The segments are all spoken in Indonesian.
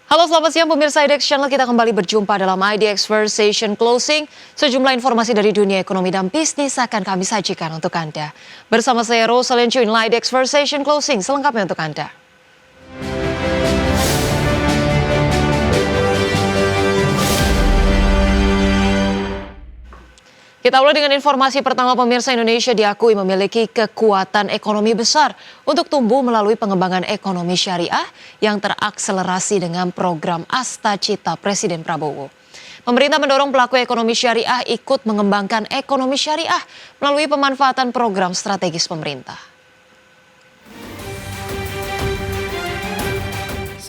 Halo selamat siang pemirsa IDX Channel, kita kembali berjumpa dalam IDX Conversation Closing. Sejumlah informasi dari dunia ekonomi dan bisnis akan kami sajikan untuk Anda. Bersama saya Rosalind Chu, inilah IDX Conversation Closing selengkapnya untuk Anda. Kita mulai dengan informasi pertama pemirsa. Indonesia diakui memiliki kekuatan ekonomi besar untuk tumbuh melalui pengembangan ekonomi syariah yang terakselerasi dengan program Asta Cita Presiden Prabowo. Pemerintah mendorong pelaku ekonomi syariah ikut mengembangkan ekonomi syariah melalui pemanfaatan program strategis pemerintah.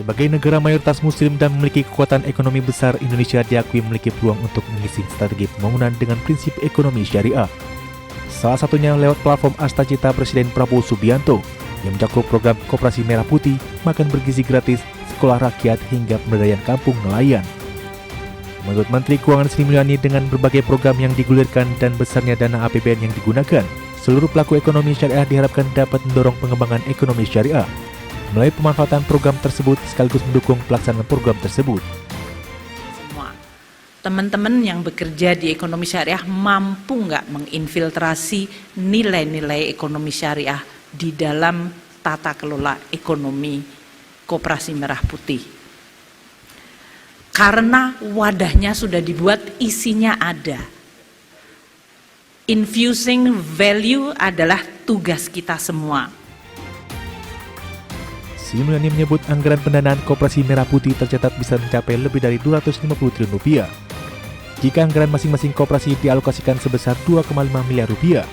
Sebagai negara mayoritas muslim dan memiliki kekuatan ekonomi besar, Indonesia diakui memiliki peluang untuk mengisi strategi pembangunan dengan prinsip ekonomi syariah. Salah satunya lewat platform Asta Cita Presiden Prabowo Subianto yang mencakup program Koperasi Merah Putih, makan bergizi gratis, sekolah rakyat hingga pemberdayaan kampung nelayan. Menurut Menteri Keuangan Sri Mulyani, dengan berbagai program yang digulirkan dan besarnya dana APBN yang digunakan, seluruh pelaku ekonomi syariah diharapkan dapat mendorong pengembangan ekonomi syariah melalui pemanfaatan program tersebut sekaligus mendukung pelaksanaan program tersebut. Semua teman-teman yang bekerja di ekonomi syariah mampu nggak menginfiltrasi nilai-nilai ekonomi syariah di dalam tata kelola ekonomi Koperasi Merah Putih. Karena wadahnya sudah dibuat, isinya ada. Infusing value adalah tugas kita semua. Sri Mulyani menyebut anggaran pendanaan Koperasi Merah Putih tercatat bisa mencapai lebih dari 250 triliun rupiah. Jika anggaran masing-masing koperasi dialokasikan sebesar 2,5 miliar rupiah.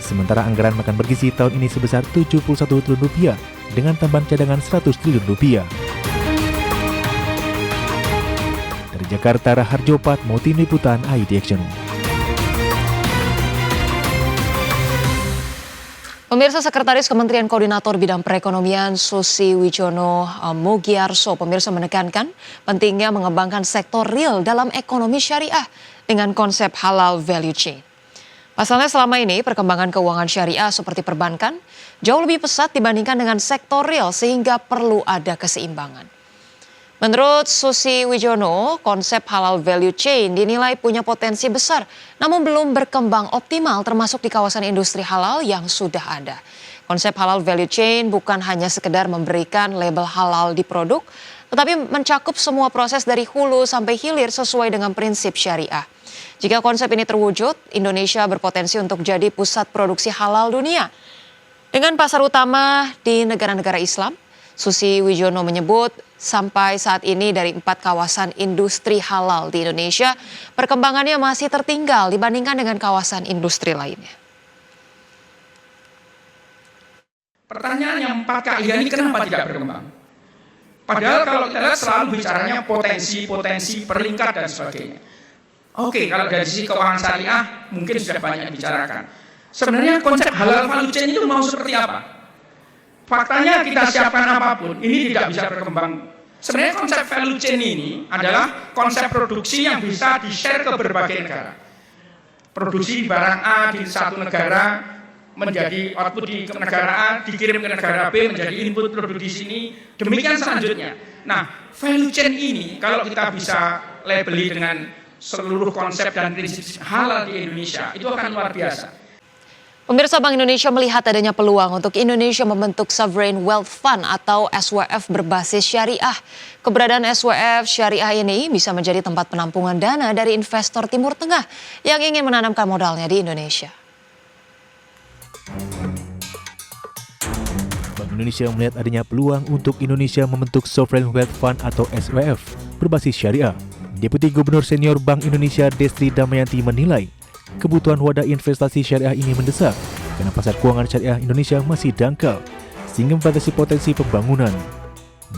Sementara anggaran makan bergizi tahun ini sebesar 71 triliun rupiah dengan tambahan cadangan 100 triliun rupiah. Dari Jakarta, Raharjo Patmo, tim liputan IDX Channel. Pemirsa, Sekretaris Kementerian Koordinator Bidang Perekonomian Susi Wijono Mugiarso menekankan pentingnya mengembangkan sektor real dalam ekonomi syariah dengan konsep halal value chain. Pasalnya selama ini perkembangan keuangan syariah seperti perbankan jauh lebih pesat dibandingkan dengan sektor real sehingga perlu ada keseimbangan. Menurut Susi Wijono, konsep halal value chain dinilai punya potensi besar, namun belum berkembang optimal termasuk di kawasan industri halal yang sudah ada. Konsep halal value chain bukan hanya sekedar memberikan label halal di produk, tetapi mencakup semua proses dari hulu sampai hilir sesuai dengan prinsip syariah. Jika konsep ini terwujud, Indonesia berpotensi untuk jadi pusat produksi halal dunia. Dengan pasar utama di negara-negara Islam, Susi Wijono menyebut sampai saat ini dari 4 kawasan industri halal di Indonesia, perkembangannya masih tertinggal dibandingkan dengan kawasan industri lainnya. Pertanyaan yang 4 kaidah ini kenapa tidak berkembang? Padahal kalau kita lihat selalu bicaranya potensi, peringkat dan sebagainya. Oke, kalau dari sisi keuangan syariah mungkin sudah banyak dibicarakan. Sebenarnya konsep halal value chain itu mau seperti apa? Faktanya kita siapkan apapun, ini tidak bisa berkembang. Sebenarnya konsep value chain ini adalah konsep produksi yang bisa di-share ke berbagai negara. Produksi barang A di satu negara menjadi output di negara A, dikirim ke negara B menjadi input produk di sini, demikian selanjutnya. Nah, value chain ini kalau kita bisa labeli dengan seluruh konsep dan prinsip halal di Indonesia, itu akan luar biasa. Pemirsa, Bank Indonesia melihat adanya peluang untuk Indonesia membentuk Sovereign Wealth Fund atau SWF berbasis syariah. Keberadaan SWF syariah ini bisa menjadi tempat penampungan dana dari investor Timur Tengah yang ingin menanamkan modalnya di Indonesia. Bank Indonesia melihat adanya peluang untuk Indonesia membentuk Sovereign Wealth Fund atau SWF berbasis syariah. Deputi Gubernur Senior Bank Indonesia Destri Damayanti menilai kebutuhan wadah investasi syariah ini mendesak karena pasar keuangan syariah Indonesia masih dangkal sehingga membatasi potensi pembangunan.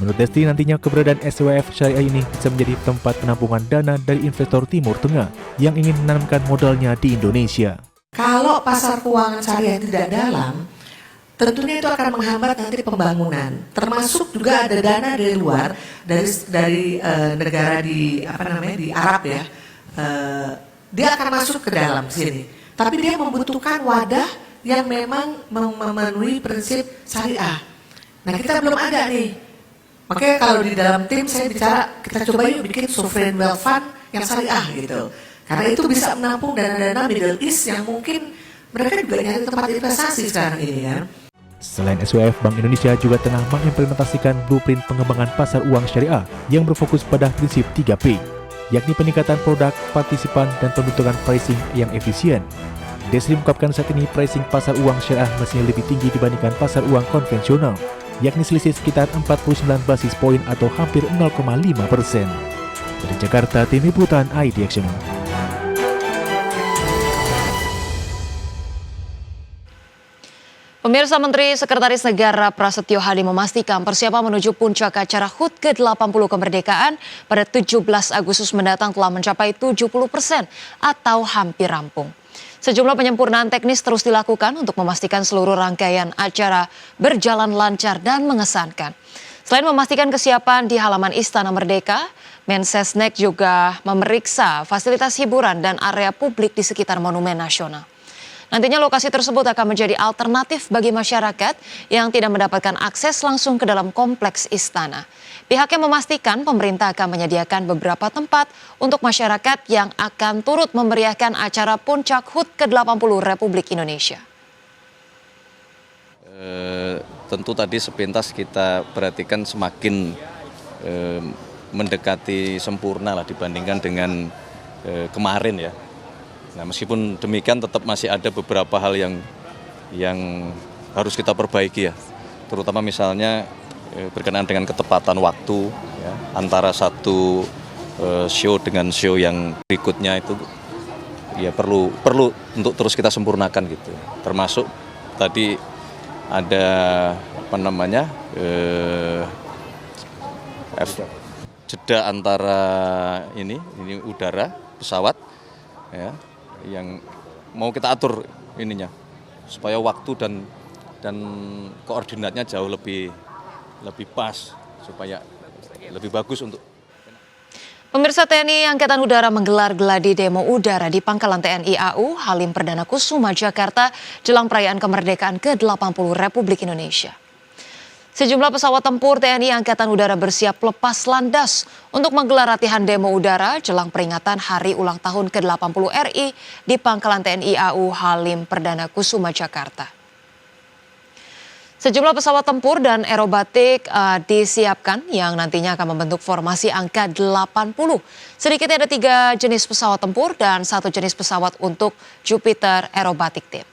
Menurut Destri, nantinya keberadaan SWF syariah ini bisa menjadi tempat penampungan dana dari investor Timur Tengah yang ingin menanamkan modalnya di Indonesia. Kalau pasar keuangan syariah tidak dalam, tentunya itu akan menghambat nanti pembangunan. Termasuk juga ada dana dari luar, dari negara di di Arab ya. Dia akan masuk ke dalam sini. Tapi dia membutuhkan wadah yang memang memenuhi prinsip syariah. Nah, kita belum ada nih. Makanya kalau di dalam tim saya bicara, kita coba yuk bikin sovereign wealth fund yang syariah gitu. Karena itu bisa menampung dana-dana Middle East yang mungkin mereka juga nyari tempat investasi sekarang ini kan. Selain SWF, Bank Indonesia juga tengah mengimplementasikan blueprint pengembangan pasar uang syariah yang berfokus pada prinsip 3P, yakni peningkatan produk, partisipan, dan pembentukan pricing yang efisien. Desri mengungkapkan saat ini pricing pasar uang syariah masih lebih tinggi dibandingkan pasar uang konvensional, yakni selisih sekitar 49 basis poin atau hampir 0,5%. Dari Jakarta, Tim Liputan iDaction. Pemirsa, Menteri Sekretaris Negara Prasetyo Hadi memastikan persiapan menuju puncak acara HUT ke-80 kemerdekaan pada 17 Agustus mendatang telah mencapai 70% atau hampir rampung. Sejumlah penyempurnaan teknis terus dilakukan untuk memastikan seluruh rangkaian acara berjalan lancar dan mengesankan. Selain memastikan kesiapan di halaman Istana Merdeka, Mensesnek juga memeriksa fasilitas hiburan dan area publik di sekitar Monumen Nasional. Nantinya lokasi tersebut akan menjadi alternatif bagi masyarakat yang tidak mendapatkan akses langsung ke dalam kompleks istana. Pihaknya memastikan pemerintah akan menyediakan beberapa tempat untuk masyarakat yang akan turut memeriahkan acara Puncak HUT ke-80 Republik Indonesia. Tentu tadi sepintas kita perhatikan semakin mendekati sempurna lah dibandingkan dengan kemarin ya. Nah, meskipun demikian tetap masih ada beberapa hal yang harus kita perbaiki ya, terutama misalnya berkenaan dengan ketepatan waktu ya, antara satu show dengan show yang berikutnya itu ya perlu untuk terus kita sempurnakan gitu. Termasuk tadi ada jeda antara ini udara pesawat ya, yang mau kita atur ininya supaya waktu dan koordinatnya jauh lebih pas supaya lebih bagus untuk. Pemirsa, TNI Angkatan Udara menggelar gladi demo udara di Pangkalan TNI AU Halim Perdana Kusuma, Jakarta jelang perayaan kemerdekaan ke-80 Republik Indonesia. Sejumlah pesawat tempur TNI Angkatan Udara bersiap lepas landas untuk menggelar latihan demo udara jelang peringatan Hari Ulang Tahun ke-80 RI di Pangkalan TNI AU Halim Perdana Kusuma, Jakarta. Sejumlah pesawat tempur dan aerobatik disiapkan yang nantinya akan membentuk formasi angka 80. Sedikitnya ada 3 jenis pesawat tempur dan 1 jenis pesawat untuk Jupiter Aerobatic Team.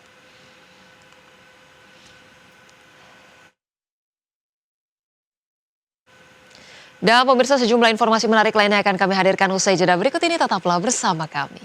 Dan pemirsa, sejumlah informasi menarik lainnya akan kami hadirkan usai jeda berikut ini, tetaplah bersama kami.